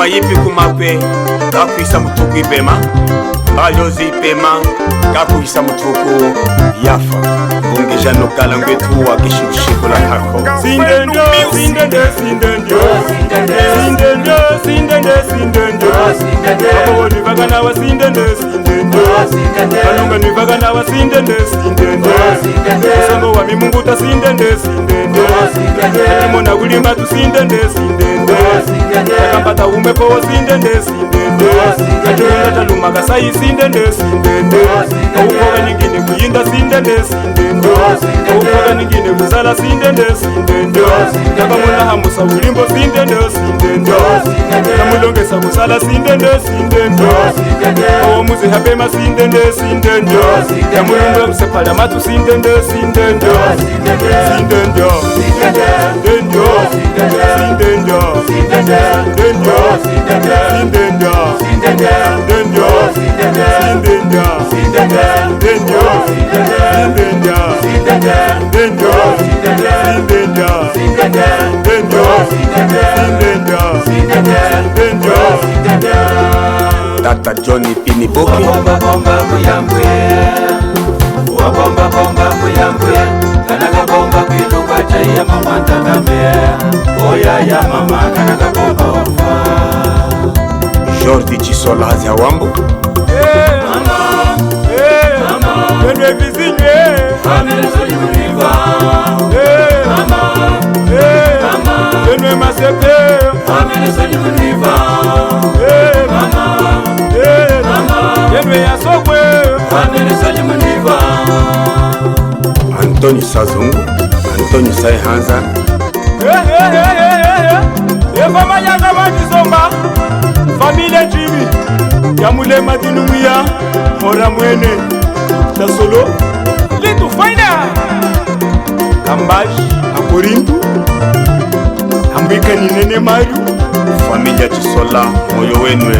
ngoma yipi kumape kakuisa mutuku ipema balyozi ipema kakuisa mutuku yafa bungeja nokala ngwetu wa kishikushiku la kako Sindendo, sindendo, sindendo, sindendo, sindendo, sindendo. Abo nivaga na wa sindendo, sindendo. Kalunga nivaga na wa sindendo, sindendo. Sango wa mimungu ta sindendo, sindendo. Mona ulima tu sindendo, sindendo. Kambata umepo wa sindendo, sindendo. Katunda lumaga sai sindendo, sindendo. Ukoga nyingine kuyinda sindendo, sindendo. Ukoga nyingine kuzala sindendo, sindendo. Nakamuna hamusa ulimbo sindendo, sindendo. Namulongesa kusala sindendo, sindendo. Omuzi habema sindendo, sindendo. Namulunga msepala matu sindendo, sindendo. Sindendo, sindendo, sindendo, sindendo, sindendo, sindendo, Tata Johnny Pini Boki Bomba bomba muyambwe Bomba bomba muyambwe Kanaga bomba kiluka chaya mama ntangambe Oya ya mama kanaga bomba wafa Jordi Chisola Haziawambo Mama, mama, wenwe vizinye Family soli muniva Mama, mama, wenwe masepe family soli muniva Mama, wenwe yasokwe family soli muniva Antoni Sazungu Antoni Saihanza Efama yanga bakizomba Famile Jimmy Yamulema dinumuya Mora mwene Tasolo Litu faina Kambash Akorindu Ambika ninene maru Familia Chisola moyo wenwe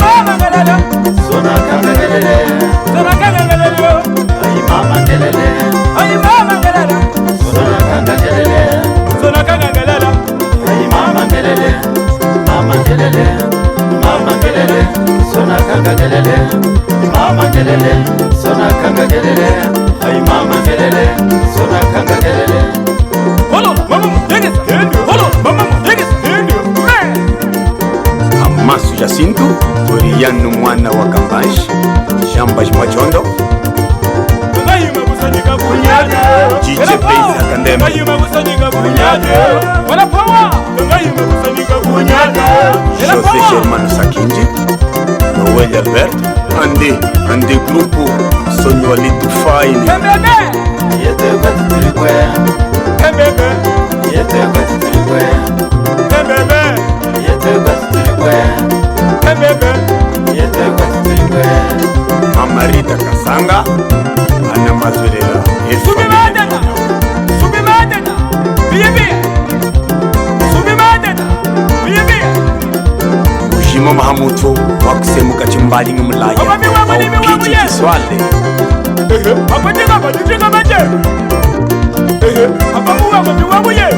Mama ngalala Sona kangalele Sona kangalele Ay mama ngelele Ay mama ngalala Sona kangalele Sona kangalele Ay mama ngelele Mama ngelele Mama ngelele Sona kangalele Mama ngelele Sona kangalele Ay mama ngelele Sona kangalele Holo mama mudegesa Holo mama mudegesa Amasu Jacinto Doriano mwana wa Kambash Jambash Machondo Ngayima kusanyika kunyade DJ Beza Kandembe Ngayima kusanyika kunyade Wala power Ngayima kusanyika kunyade José Germano Sakinji Noel Albert Ande Grupo Sonho Alito Fine Kembebe Yete kwa titirikwe Kembebe Yete kwa titirikwe Kembebe Yete kwa titirikwe Kembebe Yete kwa titirikwe Mama Rita Kasanga Ana Mazulela Subimadena Subimadena Biye Subimadena Biye Ushimo Mahamuto Wakusemuka chimbali ngumlaya Aukichi Kiswale Apatika patika manje Apamuwa mwabuye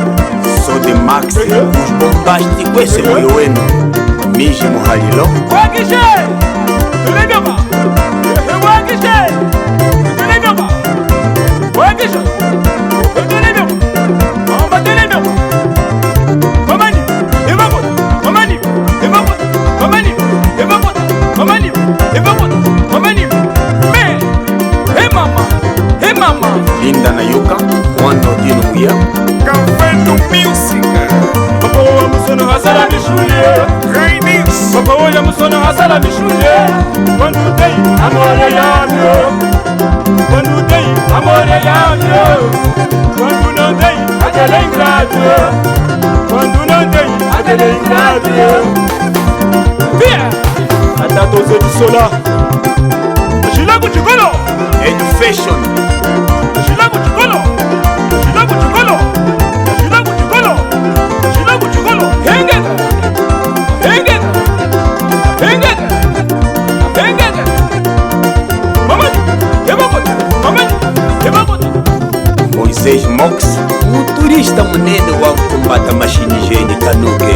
So the Max Bombasti kwese moyo wenu Miji Muhalilo Wakishe Tulegaba Wakishe Tulegaba Wakishe Tulegaba Mama Tulegaba Mamani Evapot Mamani Evapot Mamani Evapot Mamani Evapot Mamani Me Hey mama Hey mama Linda na Yuka Mwando Dino Muya Kafendo music Papa wa musono hasala mishule Remix Papa wa musono hasala mishule One day amore yamyo One day amore yamyo One day adele ingradio One day adele ingradio Bien Atato Zedisola Shilagu chikolo Education Shilagu chikolo Shilagu chikolo Shilagu chikolo Shilagu chikolo Hengeta Hengeta Hengeta Hengeta Mamani Evapot Mamani Evapot Moisés Mox O turista Uta munene wa kumbata mashini jeni kanuke.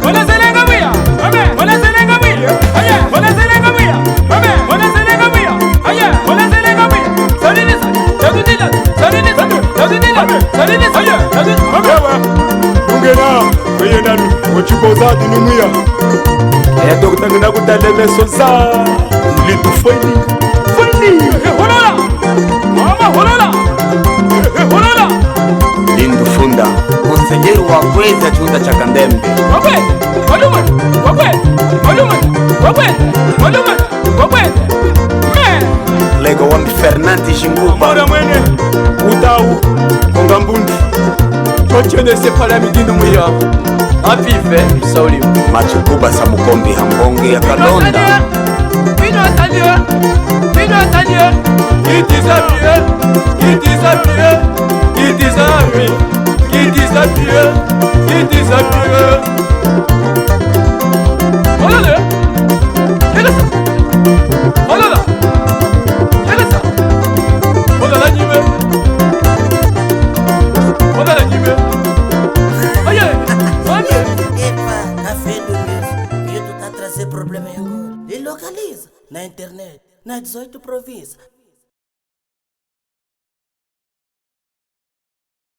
Wana zelenga wia, amen. Wana zelenga wia, aya. Wana zelenga wia, amen. Wana zelenga wia, aya. Wana zelenga wia. Salini sa, tadudila, salini sa, tadudila, salini sa, aya. Tadudila. Ungena, weye nanu, wachukoza dinumia. Ya dokta ngina kutalele soza. Litu fweni, fweni. Holola, mama holola, holola. Lindu funda, konsejeru wa kweza chunda cha Kandembe. Wakwe, walume, wakwe, walume, wakwe, walume, wakwe. Lego wa Fernandi Shinguba. Mora mwene, utau, konga mbundu. Chochene sepala midinu muya. Afife, sauli. Machukuba sa mukombi hambonge ya Kalonda. Pino sanye, pino sanye. It is a beer, it is a beer, it is a beer, it is a beer, it is a beer. Olala, yelesa, olala, yelesa, olala nime, olala nime. Aye, aye. Epa, café do mês. E tu tá trazendo problema aí agora. E localiza na internet, nas 18 províncias.